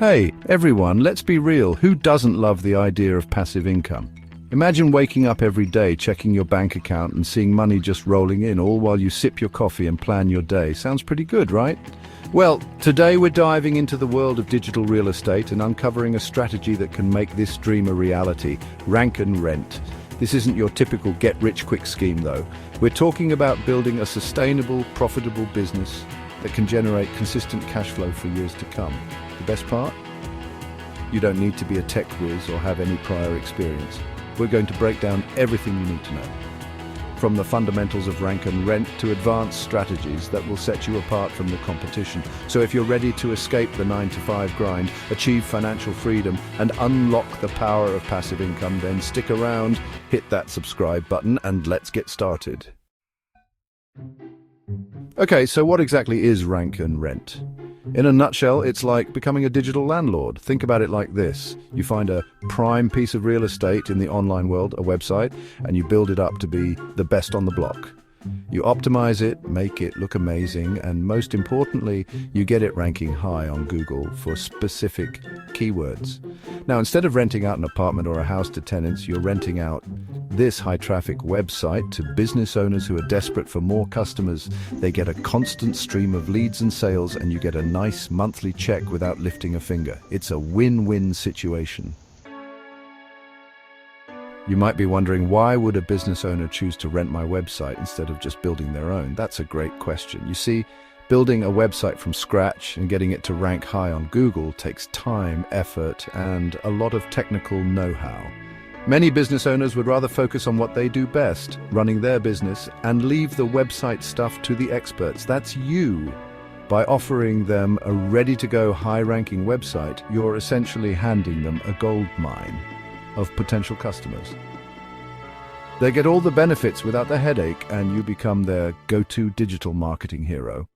Hey, everyone, let's be real. Who doesn't love the idea of passive income? Imagine waking up every day, checking your bank account and seeing money just rolling in, all while you sip your coffee and plan your day. Sounds pretty good, right? Well, today we're diving into the world of digital real estate and uncovering a strategy that can make this dream a reality: rank and rent. This isn't your typical get-rich-quick scheme, though. We're talking about building a sustainable, profitable business that can generate consistent cash flow for years to come. The best part? You don't need to be a tech whiz or have any prior experience. We're going to break down everything you need to know, from the fundamentals of rank and rent to advanced strategies that will set you apart from the competition. So if you're ready to escape the 9-to-5 grind, achieve financial freedom, and unlock the power of passive income, then stick around, hit that subscribe button, and let's get started. Okay, so what exactly is rank and rent? In a nutshell, it's like becoming a digital landlord. Think about it like this. You find a prime piece of real estate in the online world, a website, and you build it up to be the best on the block. You optimize it, make it look amazing, and most importantly, you get it ranking high on Google for specific keywords. Now, instead of renting out an apartment or a house to tenants, you're renting out this high-traffic website to business owners who are desperate for more customers. They get a constant stream of leads and sales, and you get a nice monthly check without lifting a finger. It's a win-win situation. You might be wondering, why would a business owner choose to rent my website instead of just building their own? That's a great question. You see, building a website from scratch and getting it to rank high on Google takes time, effort, and a lot of technical know-how. Many business owners would rather focus on what they do best, running their business, and leave the website stuff to the experts. That's you. By offering them a ready-to-go, high-ranking website, you're essentially handing them a gold mine of potential customers. They get all the benefits without the headache, and you become their go-to digital marketing hero.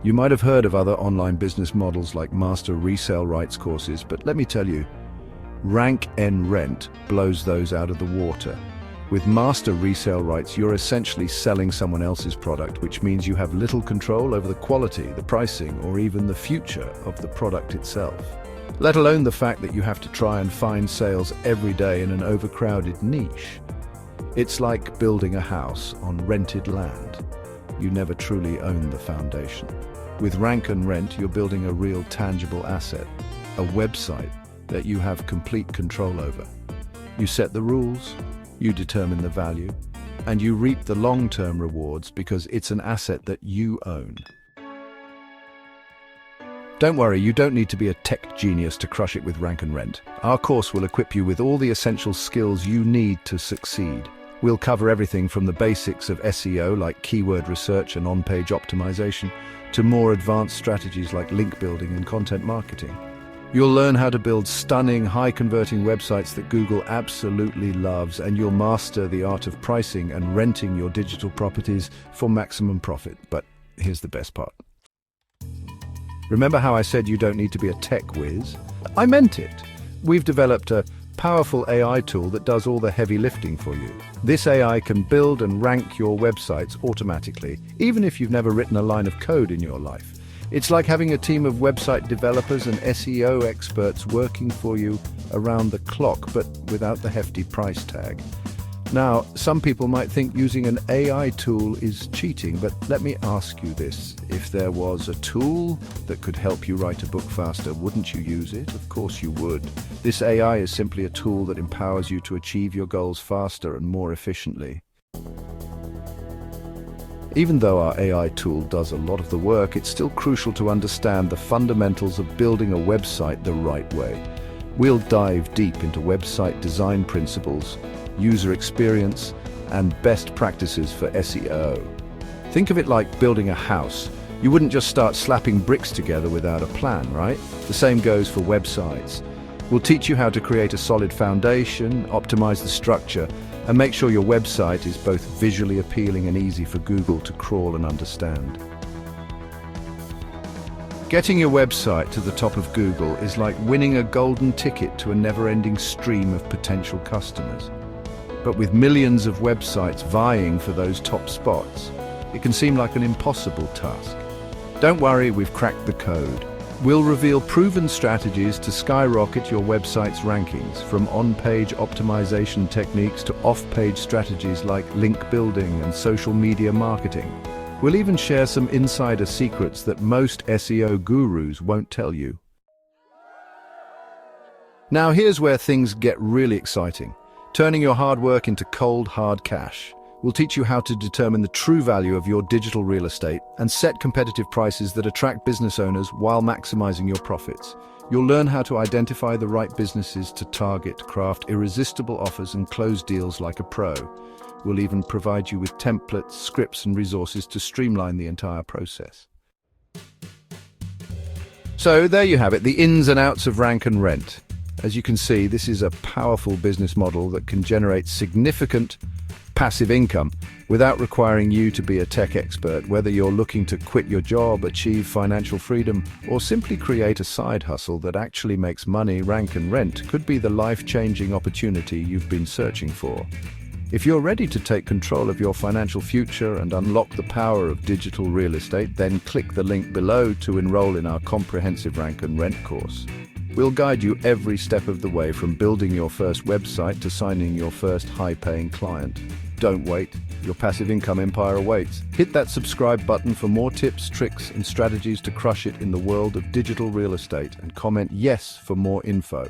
You might have heard of other online business models like master resale rights courses, but let me tell you, rank and rent blows those out of the water. With master resale rights, you're essentially selling someone else's product, which means you have little control over the quality, the pricing, or even the future of the product itself. Let alone the fact that you have to try and find sales every day in an overcrowded niche. It's like building a house on rented land. You never truly own the foundation. With rank and rent, you're building a real tangible asset, a website that you have complete control over. You set the rules, you determine the value, and you reap the long-term rewards because it's an asset that you own. Don't worry, you don't need to be a tech genius to crush it with rank and rent. Our course will equip you with all the essential skills you need to succeed. We'll cover everything from the basics of SEO, like keyword research and on-page optimization, to more advanced strategies like link building and content marketing. You'll learn how to build stunning, high-converting websites that Google absolutely loves, and you'll master the art of pricing and renting your digital properties for maximum profit. But here's the best part. Remember how I said you don't need to be a tech whiz? I meant it. We've developed a powerful AI tool that does all the heavy lifting for you. This AI can build and rank your websites automatically, even if you've never written a line of code in your life. It's like having a team of website developers and SEO experts working for you around the clock, but without the hefty price tag. Now, some people might think using an AI tool is cheating, but let me ask you this. If there was a tool that could help you write a book faster, wouldn't you use it? Of course you would. This AI is simply a tool that empowers you to achieve your goals faster and more efficiently. Even though our AI tool does a lot of the work, it's still crucial to understand the fundamentals of building a website the right way. We'll dive deep into website design principles, user experience, and best practices for SEO. Think of it like building a house. You wouldn't just start slapping bricks together without a plan, right? The same goes for websites. We'll teach you how to create a solid foundation, optimize the structure, and make sure your website is both visually appealing and easy for Google to crawl and understand. Getting your website to the top of Google is like winning a golden ticket to a never-ending stream of potential customers. But with millions of websites vying for those top spots, it can seem like an impossible task. Don't worry, we've cracked the code. We'll reveal proven strategies to skyrocket your website's rankings, from on-page optimization techniques to off-page strategies like link building and social media marketing. We'll even share some insider secrets that most SEO gurus won't tell you. Now here's where things get really exciting. Turning your hard work into cold, hard cash. We'll teach you how to determine the true value of your digital real estate and set competitive prices that attract business owners while maximizing your profits. You'll learn how to identify the right businesses to target, craft irresistible offers, and close deals like a pro. We'll even provide you with templates, scripts, and resources to streamline the entire process. So there you have it, the ins and outs of Rank and Rent. As you can see, this is a powerful business model that can generate significant passive income without requiring you to be a tech expert. Whether you're looking to quit your job, achieve financial freedom, or simply create a side hustle that actually makes money, Rank and Rent could be the life-changing opportunity you've been searching for. If you're ready to take control of your financial future and unlock the power of digital real estate, then click the link below to enroll in our comprehensive Rank and Rent course. We'll guide you every step of the way, from building your first website to signing your first high-paying client. Don't wait, your passive income empire awaits. Hit that subscribe button for more tips, tricks, and strategies to crush it in the world of digital real estate, and comment yes for more info.